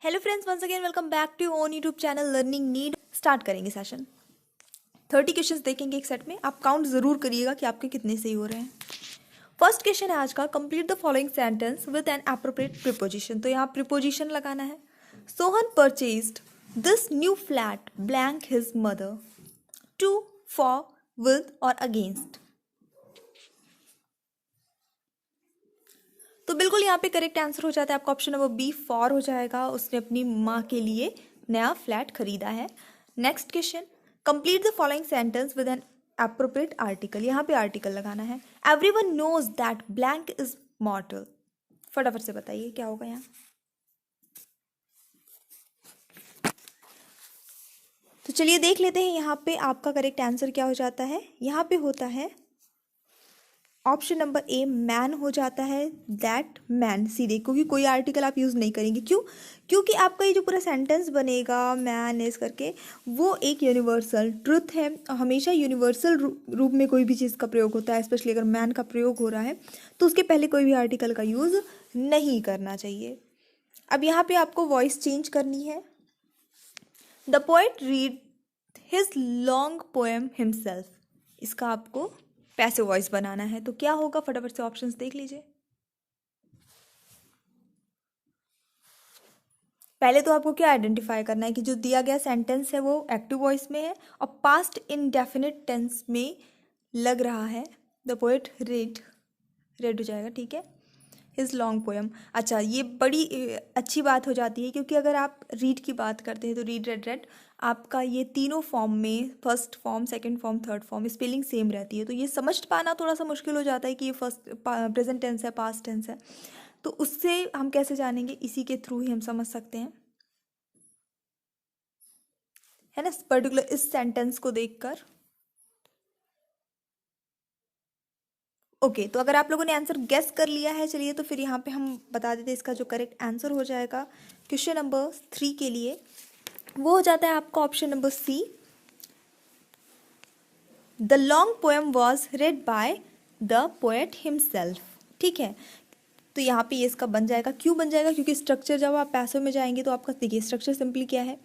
Hello friends, once again welcome back to own YouTube channel learning need. Start करेंगे session. 30 questions देखेंगे एक set में। आप count जरूर करिएगा कि आपके कितने सही हो रहे हैं। फर्स्ट क्वेश्चन है आज का, complete the following sentence with an appropriate preposition. तो यहाँ प्रीपोजिशन लगाना है। Sohan purchased this new flat blank his mother. To, for, with और अगेंस्ट। तो बिल्कुल यहाँ पे करेक्ट आंसर हो जाता है आपका ऑप्शन नंबर बी, फॉर हो जाएगा। उसने अपनी माँ के लिए नया फ्लैट खरीदा है। Next question, complete the following sentence with an appropriate article. यहाँ पे आर्टिकल लगाना है। Everyone knows that blank is mortal. फटाफट से बताइए क्या होगा यहाँ। तो चलिए देख लेते हैं यहाँ पे आपका करेक्ट आंसर क्या हो जाता है। यहाँ पे होता है ऑप्शन नंबर ए, मैन हो जाता है। दैट मैन सीधे, क्योंकि कोई आर्टिकल आप यूज़ नहीं करेंगे। क्यों? क्योंकि आपका ये जो पूरा सेंटेंस बनेगा मैन इज करके, वो एक यूनिवर्सल ट्रुथ है। हमेशा यूनिवर्सल रूप में कोई भी चीज़ का प्रयोग होता है, स्पेशली अगर मैन का प्रयोग हो रहा है तो उसके पहले कोई भी आर्टिकल का यूज़ नहीं करना चाहिए। अब यहाँ पे आपको वॉइस चेंज करनी है। The poet read his long poem himself. इसका आपको पैसिव वॉइस बनाना है। तो क्या होगा, फटाफट से ऑप्शंस देख लीजिए। पहले तो आपको क्या आइडेंटिफाई करना है कि जो दिया गया सेंटेंस है वो एक्टिव वॉइस में है और पास्ट इंडेफिनिट टेंस में लग रहा है। द पोएट रेड हो जाएगा, ठीक है। His long poem. अच्छा, ये बड़ी अच्छी बात हो जाती है, क्योंकि अगर आप रीड की बात करते हैं तो रीड, रेड आपका ये तीनों फॉर्म में, first form, second form, third form, spelling same रहती है। तो ये समझ पाना थोड़ा सा मुश्किल हो जाता है कि ये फर्स्ट प्रेजेंट टेंस है, पास्ट टेंस है। तो उससे हम कैसे जानेंगे, इसी के थ्रू ही हम समझ सकते हैं, है ना, पर्टिकुलर इस सेंटेंस को देखकर। ओके, तो अगर आप लोगों ने आंसर गेस कर लिया है, चलिए तो फिर यहाँ पे हम बता देते हैं इसका जो करेक्ट आंसर हो जाएगा क्वेश्चन नंबर 3 के लिए। वो हो जाता है आपका option number C. The long poem was read by the poet himself. ठीक है, तो यहाँ पे ये इसका बन जाएगा। क्यों बन जाएगा? क्योंकि स्ट्रक्चर जब आप पैसों में जाएंगे तो आपका देखिए स्ट्रक्चर सिंपली क्या है,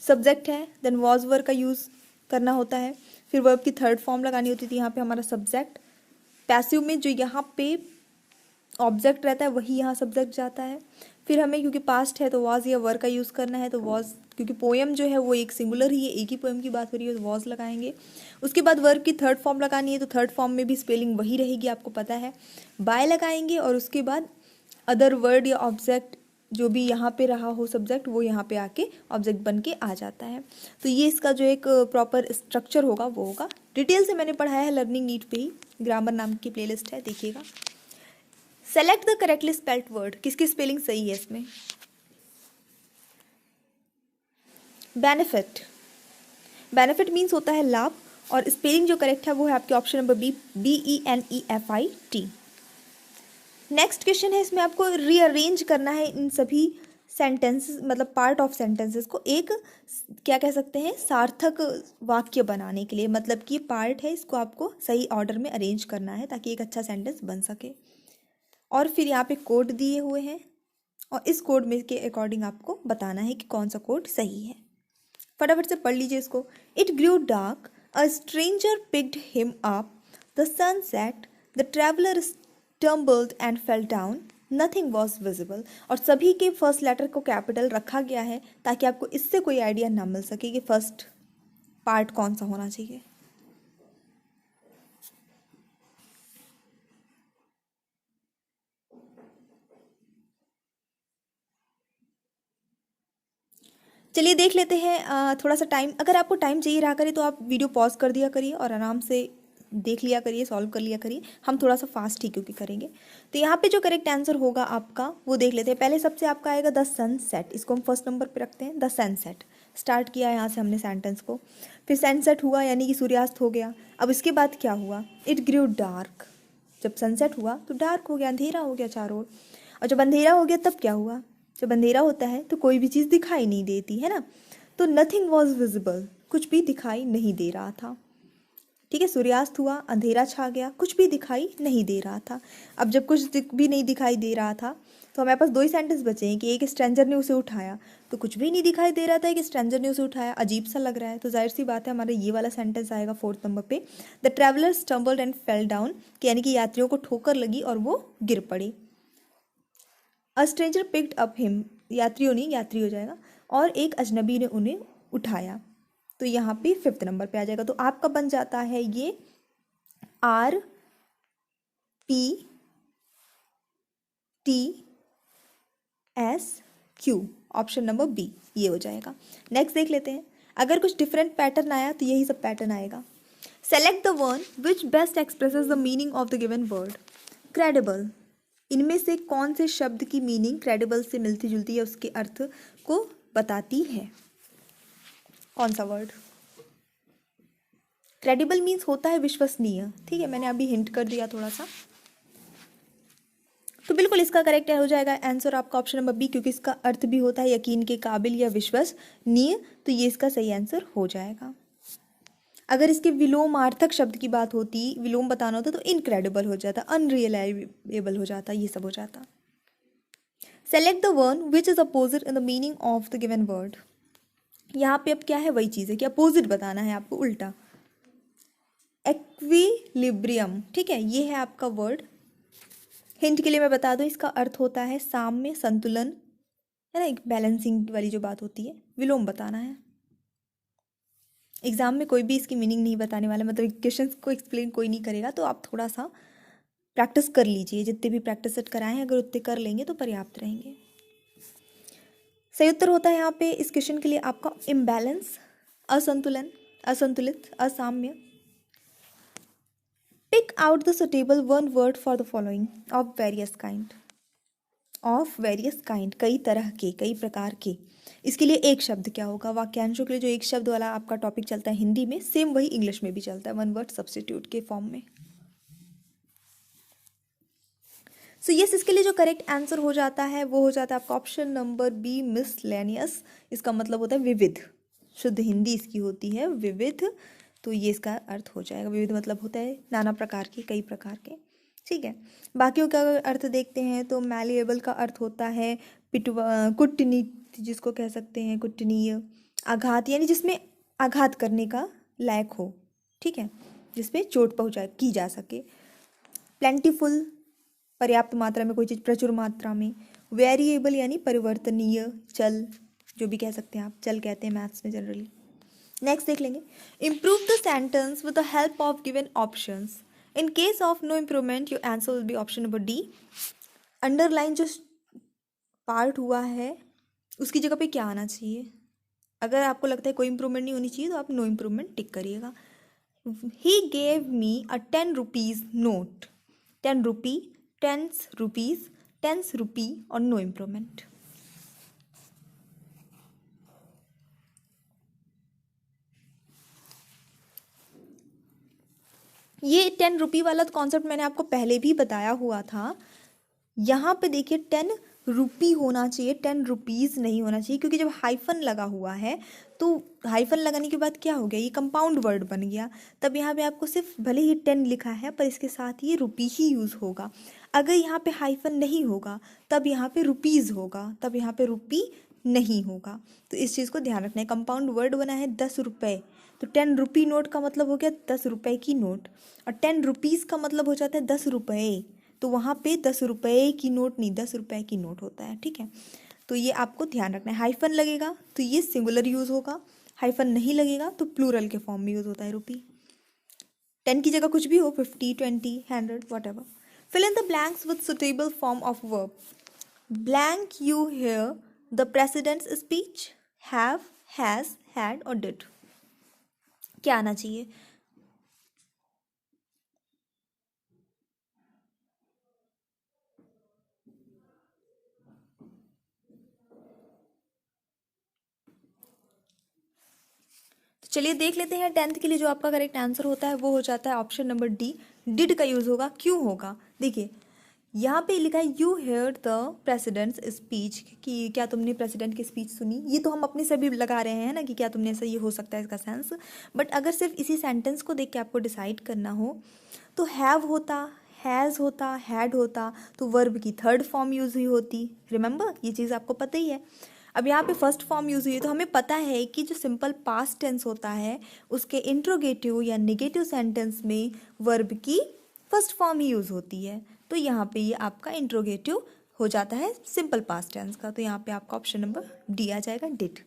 सब्जेक्ट है, देन वॉज वर्ब का यूज़ करना होता है, फिर वर्ब की थर्ड फॉर्म लगानी होती थी। यहाँ पे हमारा सब्जेक्ट, पैसिव में जो यहाँ पे ऑब्जेक्ट रहता है वही यहाँ सब्जेक्ट जाता है। फिर हमें क्योंकि पास्ट है तो वॉज या वर का यूज़ करना है, तो वॉज, क्योंकि पोएम जो है वो एक सिंगुलर ही है, एक ही पोएम की बात हो रही है, तो वॉज लगाएंगे। उसके बाद वर्ब की थर्ड फॉर्म लगानी है, तो थर्ड फॉर्म में भी स्पेलिंग वही रहेगी, आपको पता है। बाय लगाएंगे और उसके बाद अदर वर्ड या ऑब्जेक्ट जो भी यहाँ पे रहा हो सब्जेक्ट, वो यहाँ पे आके ऑब्जेक्ट बन के आ जाता है। तो ये इसका जो एक प्रॉपर स्ट्रक्चर होगा वो होगा। डिटेल से मैंने पढ़ाया है लर्निंग नीड पे ही, ग्रामर नाम की प्लेलिस्ट है, देखिएगा। Select the correctly spelled word. किसकी स्पेलिंग सही है इसमें? बेनिफिट। बेनिफिट मीन्स होता है लाभ, और स्पेलिंग जो करेक्ट है वो है आपके option number B, BENEFIT। Next question है, इसमें आपको रीअरेंज करना है इन सभी सेंटेंसेस, मतलब पार्ट ऑफ सेंटेंसेस को एक, क्या कह सकते हैं, सार्थक वाक्य बनाने के लिए। मतलब कि पार्ट है, इसको आपको सही ऑर्डर में अरेंज करना है ताकि एक अच्छा सेंटेंस बन सके। और फिर यहाँ पे कोड दिए हुए हैं और इस कोड में के अकॉर्डिंग आपको बताना है कि कौन सा कोड सही है। फटाफट से पढ़ लीजिए इसको। It grew dark, a stranger picked him up, the sun set, the traveller stumbled and fell down, nothing was visible. और सभी के फर्स्ट लेटर को कैपिटल रखा गया है ताकि आपको इससे कोई आइडिया ना मिल सके कि फर्स्ट पार्ट कौन सा होना चाहिए। चलिए देख लेते हैं। थोड़ा सा टाइम, अगर आपको टाइम चाहिए रहा करे तो आप वीडियो पॉज कर दिया करिए और आराम से देख लिया करिए, सॉल्व कर लिया करिए। हम थोड़ा सा फास्ट ही क्योंकि करेंगे। तो यहाँ पे जो करेक्ट आंसर होगा आपका वो देख लेते हैं। पहले सबसे आपका आएगा द सनसेट। इसको हम फर्स्ट नंबर पे रखते हैं। द सनसेट स्टार्ट किया यहाँ से हमने सेंटेंस को, फिर सनसेट हुआ यानी कि सूर्यास्त हो गया। अब इसके बाद क्या हुआ? It grew dark. जब सनसेट हुआ तो डार्क हो गया, अंधेरा हो गया चारों ओर। और जब अंधेरा हो गया तब क्या हुआ? जब अंधेरा होता है तो कोई भी चीज़ दिखाई नहीं देती है ना, तो नथिंग वॉज विजिबल, कुछ भी दिखाई नहीं दे रहा था। ठीक है, सूर्यास्त हुआ, अंधेरा छा गया, कुछ भी दिखाई नहीं दे रहा था। अब जब कुछ भी नहीं दिखाई दे रहा था तो हमारे पास दो ही सेंटेंस बचे हैं कि एक स्ट्रेंजर ने उसे उठाया, तो कुछ भी नहीं दिखाई दे रहा था कि स्ट्रेंजर ने उसे उठाया, अजीब सा लग रहा है। तो जाहिर सी बात है हमारा ये वाला सेंटेंस आएगा 4th नंबर पे, the traveller stumbled and fell down, यानी कि यात्रियों को ठोकर लगी और वो गिर पड़ी। अ स्ट्रेंजर पिक्ड अप हिम, यात्रियों ने, यात्री हो जाएगा, और एक अजनबी ने उन्हें उठाया। तो यहाँ पे 5th नंबर पे आ जाएगा। तो आपका बन जाता है ये RPT, SQ, option number B ये हो जाएगा। नेक्स्ट देख लेते हैं, अगर कुछ डिफरेंट पैटर्न आया तो यही सब पैटर्न आएगा। Select the one which best expresses the meaning of the given word. Credible, इनमें से कौन से शब्द की मीनिंग क्रेडिबल से मिलती जुलती है, उसके अर्थ को बताती है? कौन सा वर्ड? क्रेडिबल मीन्स होता है विश्वसनीय, ठीक है, मैंने अभी हिंट कर दिया थोड़ा सा। तो बिल्कुल इसका करेक्ट हो जाएगा आंसर आपका ऑप्शन नंबर बी, क्योंकि इसका अर्थ भी होता है यकीन के काबिल या विश्वसनीय, तो ये इसका सही आंसर हो जाएगा। अगर इसके विलोमार्थक शब्द की बात होती, विलोम बताना होता, तो इनक्रेडिबल हो जाता, अनरियलाइजेबल हो जाता, ये सब हो जाता। Select the one which is opposite in the meaning of the given word. यहाँ पे अब क्या है, वही चीज़ है कि अपोजिट बताना है आपको, उल्टा। एक्विलिब्रियम, ठीक है, ये है आपका वर्ड। हिंट के लिए मैं बता दूं, इसका अर्थ होता है साम्य, संतुलन, है ना, एक बैलेंसिंग वाली जो बात होती है। विलोम बताना है। एग्जाम में कोई भी इसकी मीनिंग नहीं बताने वाला, मतलब क्वेश्चन को एक्सप्लेन कोई नहीं करेगा, तो आप थोड़ा सा प्रैक्टिस कर लीजिए, जितने भी प्रैक्टिस सेट कराएं हैं अगर उतने कर लेंगे तो पर्याप्त रहेंगे। सही उत्तर होता है यहाँ पे इस क्वेश्चन के लिए आपका इम्बैलेंस, असंतुलन, असंतुलित, असाम्य। Pick out the suitable one word for the following of various kind. Of various kind, कई तरह के, कई प्रकार के। इसके लिए एक शब्द क्या होगा? वाक्यांशों के लिए जो एक शब्द वाला आपका टॉपिक चलता है हिंदी में, सेम वही इंग्लिश में भी चलता है, वन वर्ड सब्स्टिट्यूट के फॉर्म में। सो यस, इसके लिए जो करेक्ट आंसर हो जाता है वो हो जाता है आपका ऑप्शन नंबर बी, मिसलेनियस। इसका मतलब होता है विविध, शुद्ध हिंदी इसकी होती है विविध, तो ये इसका अर्थ हो जाएगा। विविध मतलब होता है नाना प्रकार के, कई प्रकार के, ठीक है। बाकियों का अगर अर्थ देखते हैं तो मैलिएबल का अर्थ होता है कुटनी, जिसको कह सकते हैं कुटनीय। आघात, यानी जिसमें आघात करने का लायक हो, ठीक है, जिसपे चोट पहुंचा की जा सके। प्लेंटीफुल, पर्याप्त मात्रा में, कोई चीज़ प्रचुर मात्रा में। वेरिएबल यानी परिवर्तनीय, चल, जो भी कह सकते हैं आप, चल कहते हैं मैथ्स में जनरली। नेक्स्ट देख लेंगे, improve the sentence with the help of given options. In case of no improvement your answer will be option number D. Underline जो पार्ट हुआ है उसकी जगह पे क्या आना चाहिए? अगर आपको लगता है कोई इम्प्रूवमेंट नहीं होनी चाहिए तो आप नो इम्प्रूवमेंट टिक करिएगा। He gave me a 10 rupees note. 10 rupee, 10 rupees, 10 रुपी और नो इम्प्रूवमेंट। ये 10 रुपी वाला कॉन्सेप्ट मैंने आपको पहले भी बताया हुआ था। यहाँ पे देखिए 10 रुपी होना चाहिए, 10 रुपीज़ नहीं होना चाहिए, क्योंकि जब हाइफन लगा हुआ है तो हाइफन लगाने के बाद क्या हो गया, ये कंपाउंड वर्ड बन गया। तब यहाँ पे आपको सिर्फ भले ही 10 लिखा है पर इसके साथ ये रुपी ही यूज़ होगा। अगर यहाँ पे हाइफन नहीं होगा तब यहाँ पे रुपीज़ होगा, तब यहाँ पे रुपी नहीं होगा। तो इस चीज़ को ध्यान रखना है। कंपाउंड वर्ड बना है 10 रुपये, तो 10 रुपी नोट का मतलब हो गया 10 रुपये की नोट, और 10 रुपीज़ का मतलब हो जाता है 10 रुपये। तो वहाँ पे 10 रुपये की नोट नहीं, 10 रुपये की नोट होता है, ठीक है। तो ये आपको ध्यान रखना है। हाइफन लगेगा तो ये सिंगुलर यूज़ होगा, हाइफन नहीं लगेगा तो प्लूरल के फॉर्म में यूज़ होता है रुपी। 10 की जगह कुछ भी हो, 50, 20, 100, whatever. Fill in the blanks with suitable form of verb. Blank you hear the president's speech, have, has, had और did. क्या आना चाहिए? चलिए देख लेते हैं 10th के लिए जो आपका करेक्ट आंसर होता है वो हो जाता है ऑप्शन नंबर डी, डिड का यूज़ होगा। क्यों होगा? देखिए यहाँ पे लिखा है you hear the president's speech, कि क्या तुमने प्रेसिडेंट की स्पीच सुनी। ये तो हम अपने से भी लगा रहे हैं ना कि क्या तुमने, ऐसा ये हो सकता है इसका सेंस। बट अगर सिर्फ इसी सेंटेंस को देख के आपको डिसाइड करना हो तो हैव होता, हैज़ होता, हैड होता, तो वर्ब की थर्ड फॉर्म यूज़ हुई होती। रिमेंबर, ये चीज़ आपको पता ही है। अब यहाँ पे फर्स्ट फॉर्म यूज़ हुई है, तो हमें पता है कि जो सिंपल पास्ट टेंस होता है उसके इंट्रोगेटिव या नेगेटिव सेंटेंस में वर्ब की फर्स्ट फॉर्म ही यूज़ होती है। तो यहाँ पे ये आपका इंट्रोगेटिव हो जाता है सिंपल पास्ट टेंस का। तो यहाँ पे आपका ऑप्शन नंबर डी आ जाएगा, did.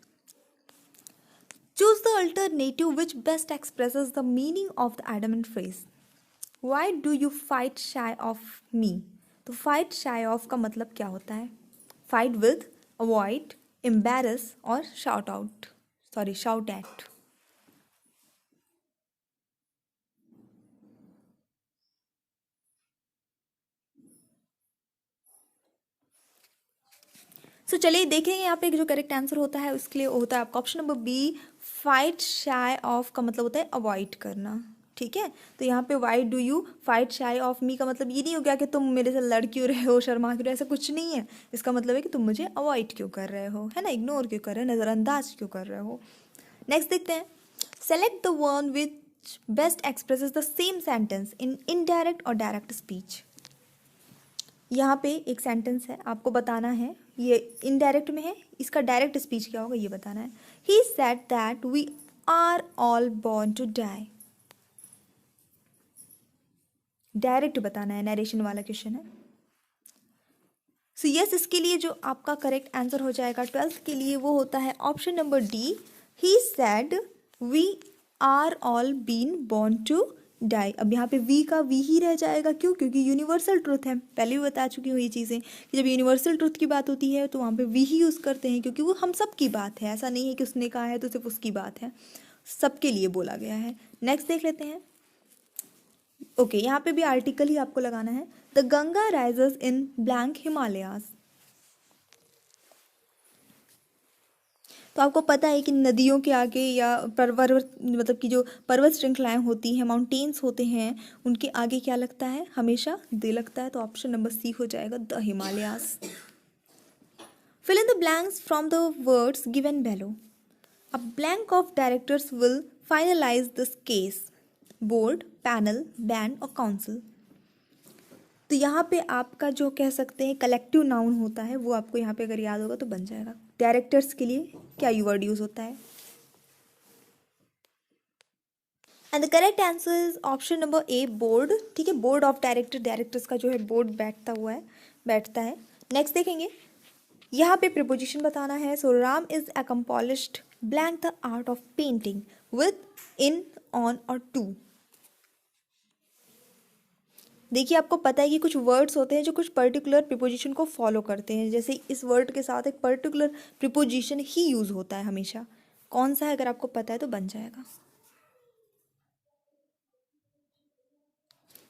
Choose the alternative which best expresses the meaning of the adamant phrase. Why do you fight shy of me. तो फाइट शाई ऑफ का मतलब क्या होता है? फाइट विद, अवॉइड, एम्बेरस और shout out, sorry shout at. So चलिए देखेंगे यहाँ पे जो करेक्ट आंसर होता है उसके लिए होता है आपका option number B, fight shy of का मतलब होता है अवॉइड करना। ठीक है, तो यहाँ पे Y do you fight shy of मी का मतलब ये नहीं हो गया कि तुम मेरे से लड़ क्यों रहे हो, शर्मा क्यों रहे हो, ऐसा कुछ नहीं है। इसका मतलब है कि तुम मुझे अवॉइड क्यों कर रहे हो, है ना, इग्नोर क्यों कर रहे हो, नज़रअंदाज क्यों कर रहे हो। नेक्स्ट देखते हैं, select the one which best expresses the same sentence in indirect और डायरेक्ट स्पीच। यहाँ पे एक सेंटेंस है, आपको बताना है, ये इनडायरेक्ट में है, इसका डायरेक्ट स्पीच क्या होगा ये बताना है। He said that we are all born to die. Direct बताना है, नरेशन वाला क्वेश्चन है। सो यस, इसके लिए जो आपका करेक्ट आंसर हो जाएगा 12th के लिए वो होता है option number D, he said we are all been born to die. अब यहाँ पे वी का वी ही रह जाएगा, क्यों? क्योंकि यूनिवर्सल ट्रुथ है, पहले भी बता चुकी हूँ ये चीज़ें कि जब यूनिवर्सल ट्रुथ की बात होती है तो वहाँ पे वी ही यूज़ करते हैं, क्योंकि वो हम सब की बात है, ऐसा नहीं है कि उसने कहा है तो सिर्फ उसकी बात है, सबके लिए बोला गया है। नेक्स्ट देख लेते हैं। ओके, यहाँ पे भी आर्टिकल ही आपको लगाना है। The Ganga rises in blank Himalayas. तो आपको पता है कि नदियों के आगे या पर्वत, मतलब कि जो पर्वत श्रृंखलाएं होती हैं, माउंटेन्स होते हैं, उनके आगे क्या लगता है? हमेशा दे लगता है। तो ऑप्शन नंबर सी हो जाएगा, the Himalayas. Fill in the blanks from the words given below. A blank of directors will finalize this case. Board, panel, band और काउंसिल। तो यहाँ पे आपका जो कह सकते हैं कलेक्टिव नाउन होता है वो आपको यहाँ पे अगर याद होगा तो बन जाएगा। डायरेक्टर्स के लिए क्या वर्ड यूज होता है? And the correct answer is option number A, board. ठीक है, बोर्ड ऑफ डायरेक्टर, डायरेक्टर्स का जो है बोर्ड बैठता है। नेक्स्ट देखेंगे, यहाँ पे प्रिपोजिशन बताना है। So Ram is accomplished blank the art of painting with, in, on और टू। देखिए, आपको पता है कि कुछ वर्ड्स होते हैं जो कुछ पर्टिकुलर प्रिपोजिशन को फॉलो करते हैं, जैसे इस वर्ड के साथ एक पर्टिकुलर प्रिपोजिशन ही यूज होता है हमेशा। कौन सा है अगर आपको पता है तो बन जाएगा।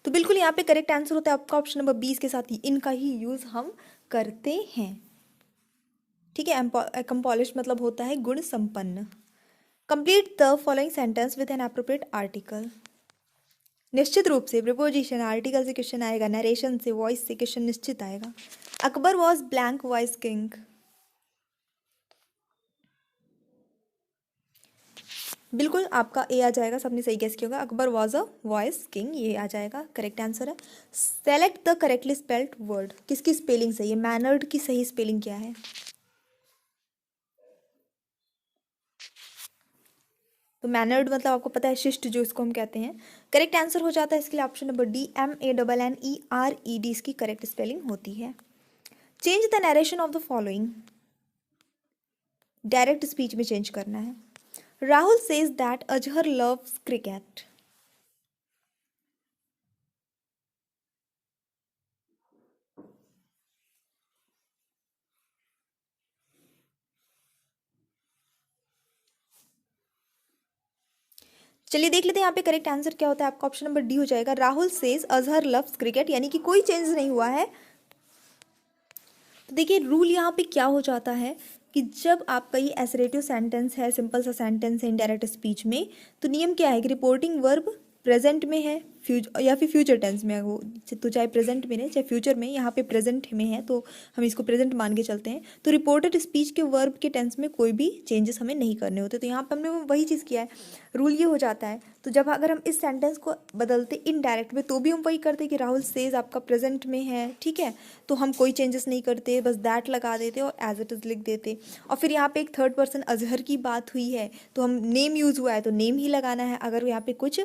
तो बिल्कुल यहाँ पे करेक्ट आंसर होता है आपका ऑप्शन नंबर 20 के साथ ही इनका ही यूज हम करते हैं। ठीक है, अकम्पॉलिश मतलब होता है गुण संपन्न। Complete the following sentence with an appropriate article. निश्चित रूप से प्रिपोजिशन, आर्टिकल से क्वेश्चन आएगा, नरेशन से, वॉइस से क्वेश्चन निश्चित आएगा। Akbar was blank voice king. बिल्कुल आपका ए आ जाएगा, सबने सही गेस किया होगा, Akbar was a voice king, ये आ जाएगा, करेक्ट आंसर है। Select the correctly spelled word. किसकी स्पेलिंग सही है? मैनर्ड की सही स्पेलिंग क्या है? तो मैनर्ड मतलब आपको पता है शिष्ट, जो इसको हम कहते हैं। करेक्ट आंसर हो जाता है इसके लिए ऑप्शन नंबर डी, MANNERED इसकी करेक्ट स्पेलिंग होती है। Change the narration of the following. Direct speech में चेंज करना है। Rahul says that Azhar loves cricket. चलिए देख लेते हैं यहाँ पे करेक्ट आंसर क्या होता है आपका। ऑप्शन नंबर डी हो जाएगा, Rahul says Azhar loves cricket, यानी कि कोई चेंज नहीं हुआ है। तो देखिए रूल यहाँ पे क्या हो जाता है कि जब आपका ये एसरेटिव सेंटेंस है, सिंपल सा सेंटेंस है इनडायरेक्ट स्पीच में, तो नियम क्या है कि रिपोर्टिंग वर्ब प्रेजेंट में है, या फिर फ्यूचर टेंस में हो, तो चाहे प्रेजेंट में रहे चाहे फ्यूचर में, यहाँ पे प्रेजेंट में है तो हम इसको प्रेजेंट मान के चलते हैं। तो रिपोर्टेड स्पीच के वर्ब के टेंस में कोई भी चेंजेस हमें नहीं करने होते, तो यहाँ पर हमने वही चीज़ किया है, रूल ये हो जाता है। तो जब अगर हम इस सेंटेंस को बदलते इनडायरेक्ट में तो भी हम वही करते कि राहुल सेज आपका प्रेजेंट में है, ठीक है, तो हम कोई चेंजेस नहीं करते, बस दैट लगा देते और एज इट इज़ लिख देते। और फिर यहाँ पे एक थर्ड पर्सन अजहर की बात हुई है तो हम नेम यूज़ हुआ है तो नेम ही लगाना है। अगर यहाँ पे कुछ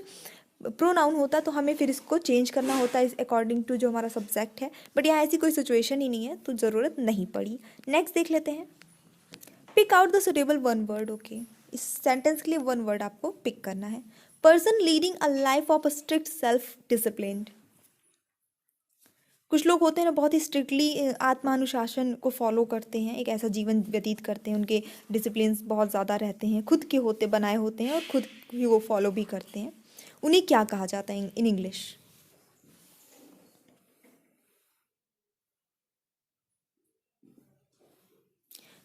प्रोनाउन होता तो हमें फिर इसको चेंज करना होता है अकॉर्डिंग टू जो हमारा सब्जेक्ट है, बट यहाँ ऐसी कोई सिचुएशन ही नहीं है तो ज़रूरत नहीं पड़ी। नेक्स्ट देख लेते हैं, pick out the suitable one word. Okay, इस सेंटेंस के लिए वन वर्ड आपको पिक करना है। Person leading a life of a strict self disciplined. कुछ लोग होते हैं ना बहुत ही स्ट्रिक्टली आत्मानुशासन को फॉलो करते हैं, एक ऐसा जीवन व्यतीत करते हैं, उनके डिसिप्लिन बहुत ज़्यादा रहते हैं, खुद के होते बनाए होते हैं और खुद ही वो फॉलो भी करते हैं। उन्हें क्या कहा जाता है इन इंग्लिश?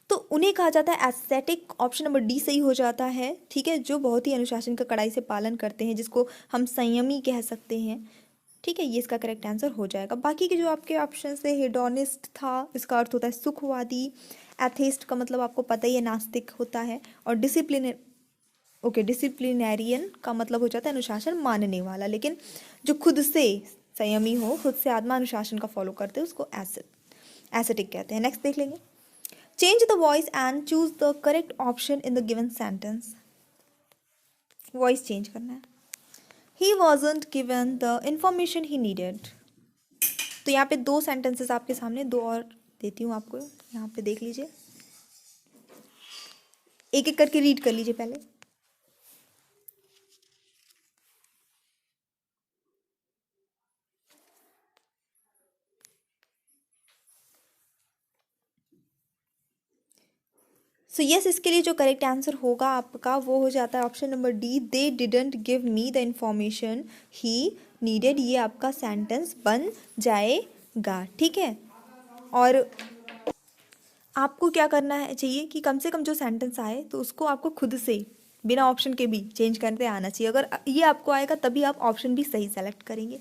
तो उन्हें कहा जाता है एस्थेटिक। ऑप्शन नंबर डी सही हो जाता है, ठीक है, जो बहुत ही अनुशासन का कड़ाई से पालन करते हैं, जिसको हम संयमी कह सकते हैं, ठीक है, ये इसका करेक्ट आंसर हो जाएगा। बाकी के जो आपके ऑप्शन है, हेडोनिस्ट था, इसका अर्थ होता है सुखवादी। एथेस्ट का मतलब आपको पता ही है, नास्तिक होता है। और डिसिप्लिनरियन का मतलब हो जाता है अनुशासन मानने वाला, लेकिन जो खुद से संयमी हो, खुद से आत्मा अनुशासन का फॉलो करते हैं, उसको एसेटिक कहते हैं। नेक्स्ट देख लेंगे, change the voice and choose the correct option in the given sentence. Voice change करना है। He wasn't given the information he needed. तो यहाँ पे दो सेंटेंसेस आपके सामने, दो और देती हूँ आपको, यहाँ पे देख लीजिए, एक एक करके रीड कर लीजिए पहले। सो यस, इसके लिए जो करेक्ट आंसर होगा आपका वो हो जाता है option number D, they didn't give me the information he needed. ये आपका सेंटेंस बन जाएगा, ठीक है। और आपको क्या करना है चाहिए कि कम से कम जो सेंटेंस आए तो उसको आपको खुद से बिना ऑप्शन के भी चेंज करते आना चाहिए। अगर ये आपको आएगा तभी आप ऑप्शन भी सही सेलेक्ट करेंगे,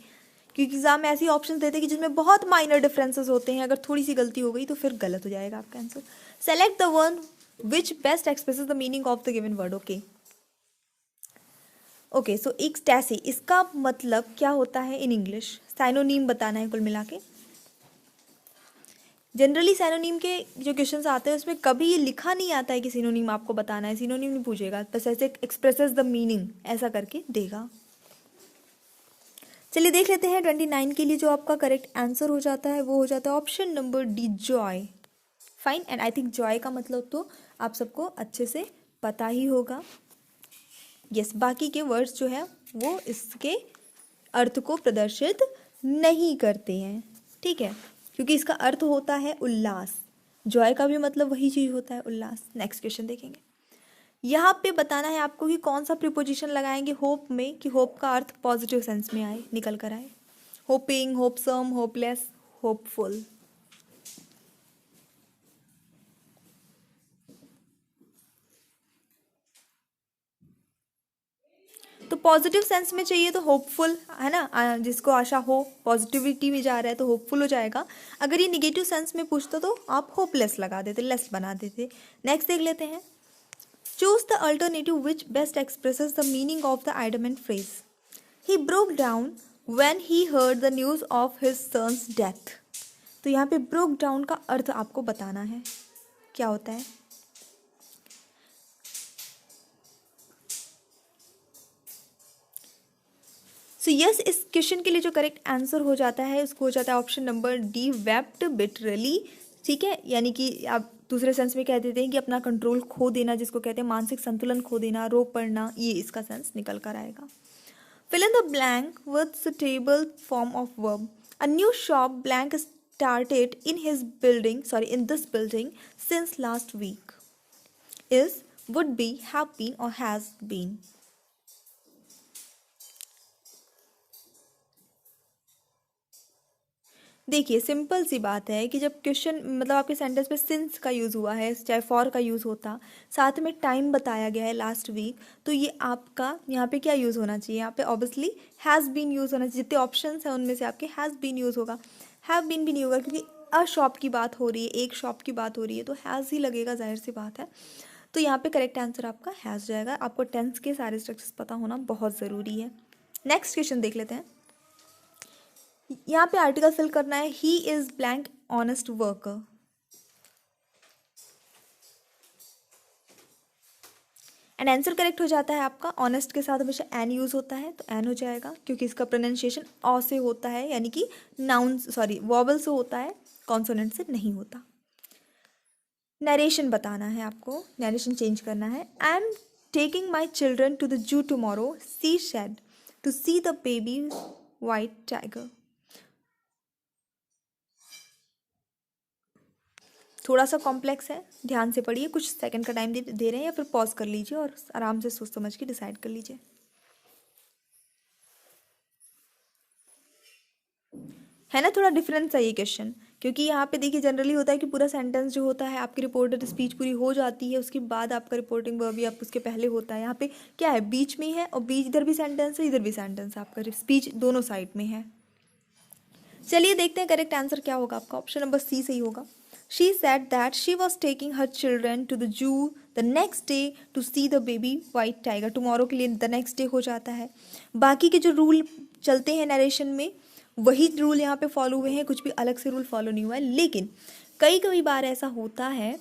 क्योंकि एग्जाम में ऐसी ऑप्शन देते हैं कि जिसमें बहुत माइनर डिफरेंसेस होते हैं, अगर थोड़ी सी गलती हो गई तो फिर गलत हो जाएगा आपका answer. Select the one which best expresses the meaning of the given word. Okay okay, so ecstasy, इसका मतलब क्या होता है इन इंग्लिश? साइनोनीम बताना है कुल मिला के। जनरली सिनोनिम के जो क्वेश्चंस आते हैं उसमें कभी ये लिखा नहीं आता है कि सिनोनिम आपको बताना है, सिनोनिम नहीं पूछेगा, बस ऐसे एक्सप्रेसेस द मीनिंग ऐसा करके देगा। चलिए देख लेते हैं 29 के लिए जो आपका करेक्ट आंसर हो जाता है वो हो जाता है option number D, Joy. Fine, and I think Joy का मतलब तो आप सबको अच्छे से पता ही होगा। यस, बाकी के वर्ड्स जो है वो इसके अर्थ को प्रदर्शित नहीं करते हैं, ठीक है, क्योंकि इसका अर्थ होता है उल्लास। जॉय का भी मतलब वही चीज़ होता है, उल्लास। नेक्स्ट क्वेश्चन देखेंगे, यहाँ पे बताना है आपको कि कौन सा प्रीपोजिशन लगाएंगे होप में कि होप का अर्थ पॉजिटिव सेंस में आए, निकल कर आए। Hoping, hopesome, hopeless, hopeful. तो पॉजिटिव सेंस में चाहिए तो होपफुल है ना, जिसको आशा हो, पॉजिटिविटी में जा रहा है तो होपफुल हो जाएगा। अगर ये निगेटिव सेंस में पूछता तो आप होपलेस लगा देते, लेस बना देते। नेक्स्ट देख लेते हैं, choose the alternative which best expresses the meaning of the item and phrase. He broke down when he heard the news of his son's death. तो यहाँ पे ब्रोक डाउन का अर्थ आपको बताना है क्या होता है। सो यस, इस क्वेश्चन के लिए जो करेक्ट आंसर हो जाता है उसको हो जाता है option number D, wept bitterly, ठीक है, यानी कि आप दूसरे सेंस में कह देते हैं कि अपना कंट्रोल खो देना, जिसको कहते हैं मानसिक संतुलन खो देना, रो पड़ना, ये इसका सेंस निकल कर आएगा। Fill in the blank with suitable form of verb. A new shop blank started in this building since last week is, would be, have been or has been। देखिए सिंपल सी बात है कि जब क्वेश्चन मतलब आपके सेंटेंस में since का use हुआ है, चाहे फॉर का यूज़ होता, साथ में टाइम बताया गया है लास्ट वीक, तो ये आपका यहाँ पे क्या यूज़ होना चाहिए, यहाँ पे ऑब्वियसली हैज़ बीन यूज़ होना चाहिए। जितने ऑप्शंस हैं उनमें से आपके हैज़ बीन यूज़ होगा, हैव बीन भी नहीं होगा क्योंकि अ शॉप की बात हो रही है, एक शॉप की बात हो रही है, तो हैज़ ही लगेगा, जाहिर सी बात है। तो यहाँ पे करेक्ट आंसर आपका हैज़ जाएगा। आपको टेंस के सारे स्ट्रक्चर्स पता होना बहुत ज़रूरी है। नेक्स्ट क्वेश्चन देख लेते हैं। यहाँ पे आर्टिकल फिल करना है, he is blank honest worker. And answer correct हो जाता है आपका। ऑनेस्ट के साथ हमेशा एन यूज होता है, तो एन हो जाएगा क्योंकि इसका प्रोनाउंसिएशन ऑ से होता है, यानी कि नाउन सॉरी वॉवल से होता है, कॉन्सोनेंट से नहीं होता। नरेशन बताना है आपको, नरेशन चेंज करना है। I am taking my children to the zoo tomorrow, she said, to see the baby white tiger. थोड़ा सा कॉम्प्लेक्स है, ध्यान से पढ़िए, कुछ सेकंड का टाइम दे रहे हैं या फिर पॉज कर लीजिए और आराम से सोच समझ के डिसाइड कर लीजिए। है ना, थोड़ा डिफरेंस है ये क्वेश्चन, क्योंकि यहाँ पे देखिए जनरली होता है कि पूरा सेंटेंस जो होता है आपकी रिपोर्टेड स्पीच पूरी हो जाती है, उसके बाद आपका रिपोर्टिंग वर्ब भी आप उसके पहले होता है। यहाँ पे क्या है, बीच में ही है, और बीच इधर भी सेंटेंस है इधर भी सेंटेंस है, आपका स्पीच दोनों साइड में है। चलिए देखते हैं करेक्ट आंसर क्या होगा आपका। ऑप्शन नंबर सी सही होगा। She said that she was taking her children to the zoo the next day to see the baby white tiger. Tomorrow के लिए the next day हो जाता है। बाकी के जो रूल चलते हैं नरेशन में वही रूल यहाँ पे फॉलो हुए हैं, कुछ भी अलग से रूल फॉलो नहीं हुआ है। लेकिन कई कई बार ऐसा होता है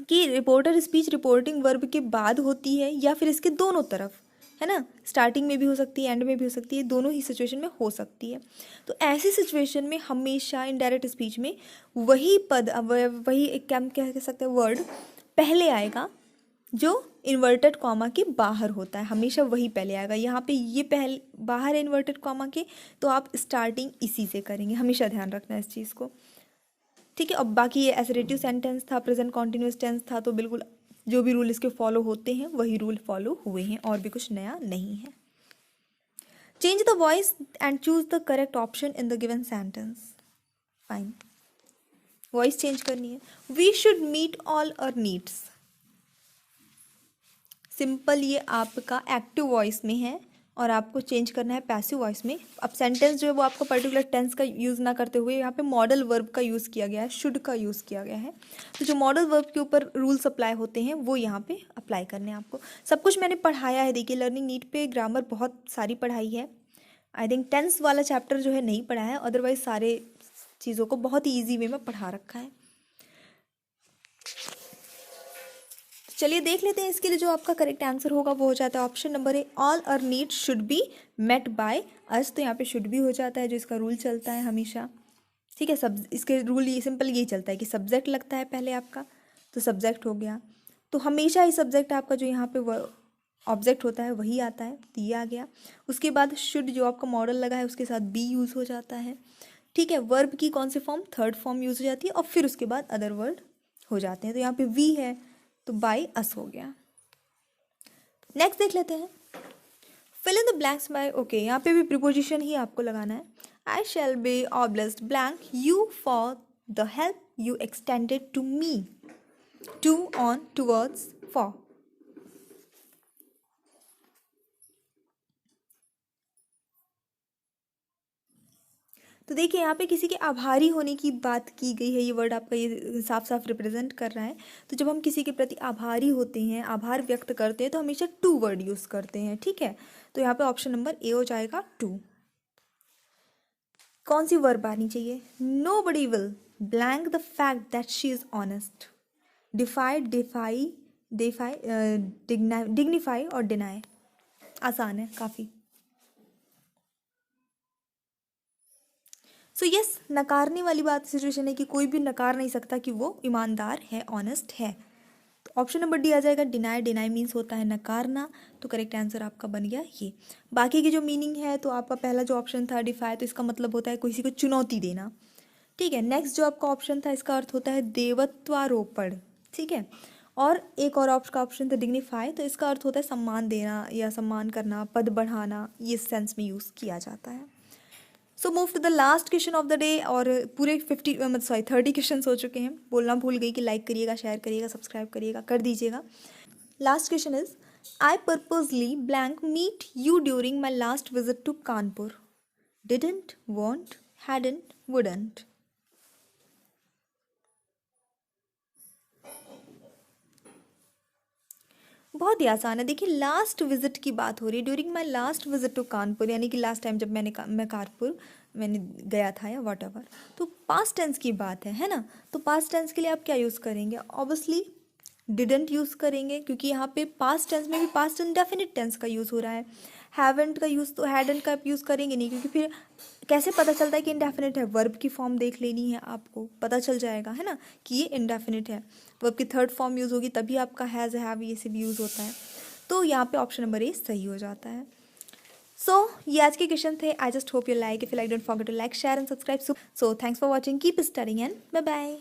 कि रिपोर्टर स्पीच रिपोर्टिंग वर्ब के बाद होती है या फिर इसके दोनों तरफ, है ना, स्टार्टिंग में भी हो सकती है एंड में भी हो सकती है, दोनों ही सिचुएशन में हो सकती है। तो ऐसी सिचुएशन में हमेशा इनडायरेक्ट स्पीच में वही पद वही एक क्या कह सकते हैं वर्ड पहले आएगा जो इन्वर्टेड कॉमा के बाहर होता है, हमेशा वही पहले आएगा। यहाँ पे ये पहले बाहर है इन्वर्टेड कॉमा के, तो आप स्टार्टिंग इसी से करेंगे, हमेशा ध्यान रखना है इस चीज़ को, ठीक है। अब बाकी ये एसरेटिव सेंटेंस था, प्रेजेंट कॉन्टिन्यूस टेंस था, तो बिल्कुल जो भी रूल इसके फॉलो होते हैं वही रूल फॉलो हुए हैं, और भी कुछ नया नहीं है। Change the voice and choose the correct option in the given sentence. Fine, voice change करनी है। We should meet all our needs. Simple, ये आपका एक्टिव वॉइस में है और आपको चेंज करना है पैसिव वॉइस में। अब सेंटेंस जो है वो आपको पर्टिकुलर टेंस का यूज़ ना करते हुए यहाँ पे मॉडल वर्ब का यूज़ किया गया है, शुड का यूज़ किया गया है। तो जो मॉडल वर्ब के ऊपर रूल्स अप्लाई होते हैं वो यहाँ पे अप्लाई करने हैं आपको। सब कुछ मैंने पढ़ाया है, देखिए लर्निंग नीड पे ग्रामर बहुत सारी पढ़ाई है। आई थिंक टेंस वाला चैप्टर जो है नहीं पढ़ा है, अदरवाइज सारे चीज़ों को बहुत ही ईजी वे में पढ़ा रखा है। चलिए देख लेते हैं इसके लिए जो आपका करेक्ट आंसर होगा वो हो जाता है option number A, all our needs should be met by us. तो यहाँ पे शुड भी हो जाता है जो इसका रूल चलता है हमेशा, ठीक है। सब इसके रूल ये सिंपल यही चलता है कि सब्जेक्ट लगता है पहले आपका, तो सब्जेक्ट हो गया, तो हमेशा ही सब्जेक्ट आपका जो यहाँ पे ऑब्जेक्ट होता है वही आता है, तो ये आ गया। उसके बाद शुड जो आपका मॉडल लगा है उसके साथ बी यूज़ हो जाता है, ठीक है। वर्ब की कौन से फॉर्म, थर्ड फॉर्म यूज़ हो जाती है, और फिर उसके बाद अदर वर्ड हो जाते हैं। तो यहाँ पे वी है तो बाय अस हो गया। नेक्स्ट देख लेते हैं, fill in the blanks by, okay यहाँ पे भी प्रीपोजिशन ही आपको लगाना है। I shall be obliged blank you for the help you extended to me, to on towards for. तो देखिए यहाँ पे किसी के आभारी होने की बात की गई है, ये वर्ड आपका ये साफ साफ रिप्रेजेंट कर रहा है। तो जब हम किसी के प्रति आभारी होते हैं, आभार व्यक्त करते हैं, तो हमेशा टू वर्ड यूज़ करते हैं, ठीक है। तो यहाँ पे ऑप्शन नंबर ए हो जाएगा टू। कौन सी वर्ब आनी चाहिए, nobody will blank the fact that she is honest, defy defy defy dignify और डिनाई। आसान है काफ़ी। सो यस, नकारने वाली बात सिचुएशन है कि कोई भी नकार नहीं सकता कि वो ईमानदार है, ऑनेस्ट है। तो ऑप्शन नंबर डी आ जाएगा डिनाई। डिनाई मीन्स होता है नकारना, तो करेक्ट आंसर आपका बन गया ये। बाकी की जो मीनिंग है, तो आपका पहला जो ऑप्शन था डिफाई, तो इसका मतलब होता है किसी को चुनौती देना, ठीक है। नेक्स्ट जो आपका ऑप्शन था इसका अर्थ होता है देवत्वारोपण, ठीक है। और एक और आपका ऑप्शन था डिग्निफाई, तो इसका अर्थ होता है सम्मान देना या सम्मान करना, पद बढ़ाना, ये सेंस में यूज़ किया जाता है। So move to the last question of the day. और पूरे 30 क्वेश्चन हो चुके हैं। बोलना भूल गई कि लाइक करिएगा, शेयर करिएगा, सब्सक्राइब करिएगा, कर दीजिएगा। Last question is, I purposely blank meet you during my last visit to Kanpur. Didn't, won't, hadn't, wouldn't. बहुत ही आसान है। देखिए लास्ट विजिट की बात हो रही है, during my last visit to Kanpur, यानी कि लास्ट टाइम जब मैं कानपुर मैंने गया था या वॉट एवर, तो पास्ट टेंस की बात है ना। तो पास्ट टेंस के लिए आप क्या यूज़ करेंगे? ऑब्वियसली डिडंट यूज़ करेंगे, क्योंकि यहाँ पे पास्ट टेंस में भी पास्ट इंडेफिनिट टेंस का यूज़ हो रहा है। हैवेंट का यूज़ तो हैडंट का आप यूज़ करेंगे नहीं, क्योंकि फिर कैसे पता चलता है कि इंडेफिनिट है? वर्ब की फॉर्म देख लेनी है आपको, पता चल जाएगा है ना कि ये इंडेफिनिट है। वर्ब की थर्ड फॉर्म यूज़ होगी तभी आपका हैज़, हैव, ये सब यूज़ होता है। तो यहाँ पे ऑप्शन नंबर ए सही हो जाता है। सो ये आज के क्वेश्चन थे। I just hope you like. If you like, don't forget to like, share and subscribe. So thanks for watching, keep studying and bye bye.